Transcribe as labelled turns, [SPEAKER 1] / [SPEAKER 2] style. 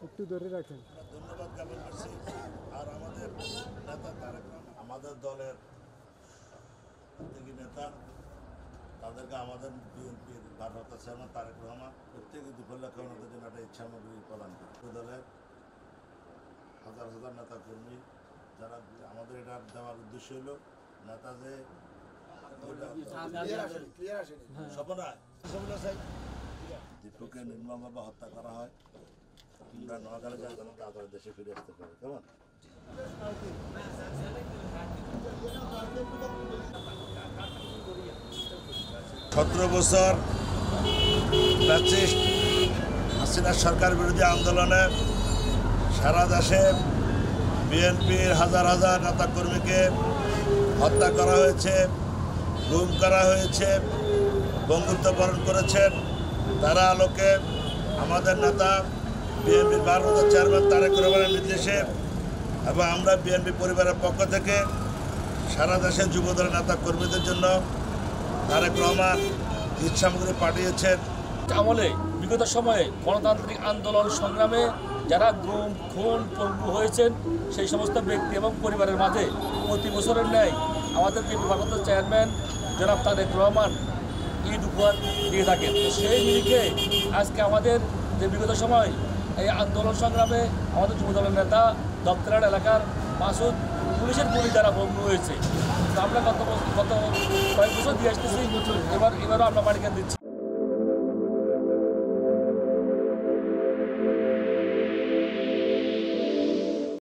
[SPEAKER 1] একটু ধরে রাখেন।
[SPEAKER 2] ধন্যবাদ জ্ঞাপন করছি। আর আমাদের নেতা তারেক রহমান, আমাদের দলের প্রত্যেকই নেতা, তাদেরকে আমাদের বিএনপির ভারপ্রাপ্ত চেয়ারম্যান তারেক রহমান প্রত্যেকে 2 লক্ষ ওনাদের জন্য একটা ইচ্ছামগ্রী প্রদান করে। দলের হাজার হাজার নেতা কর্মী যারা, আমাদের এটা দেওয়ার উদ্দেশ্য হলো নেতা যে দীপুকে নির্মমভাবে হত্যা করা হয়, আমরা নোয়াখালী যার তাদের দেশে ফিরে আসতে পারে। কেমন 17 বছর ফ্যাসিস্ট হাসিনা সরকার বিরোধী আন্দোলনে সারা দেশে বিএনপির হাজার হাজার নেতা কর্মীকে হত্যা করা হয়েছে, গুম করা হয়েছে, বঙ্গুত্ববরণ করেছেন। তারা আলোকে আমাদের নেতা বিএনপির ভারপ্রাপ্ত চেয়ারম্যান তারেক রহমানের নির্দেশে এবং আমরা বিএনপি পরিবারের পক্ষ থেকে সারা দেশে যুবদলের নেতা কর্মীদের জন্য তারেক রহমান ইচ্ছামগ্রী পাঠিয়েছেন।
[SPEAKER 3] আমলে বিগত সময়ে গণতান্ত্রিক আন্দোলন সংগ্রামে যারা গুম খুন পঙ্গু হয়েছেন সেই সমস্ত ব্যক্তি এবং পরিবারের মাঝে প্রতি বছরের ন্যায় আমাদের বিএনপি ভারপ্রাপ্ত চেয়ারম্যান জনাব তারেক রহমান ঈদ উপহার দিয়ে থাকেন। সেই নিরিখে আজকে আমাদের যে বিগত সময় এই আন্দোলন সংগ্রামে আমাদের যুবদলের নেতা দপ্তরাট এলাকার মাসুদ পুলিশের গুলি দ্বারা ভগ্ন হয়েছে। তো আমরা গত কয়েক বছর দিয়ে আসতেছি, এবারও আমরা মালিকান দিচ্ছি।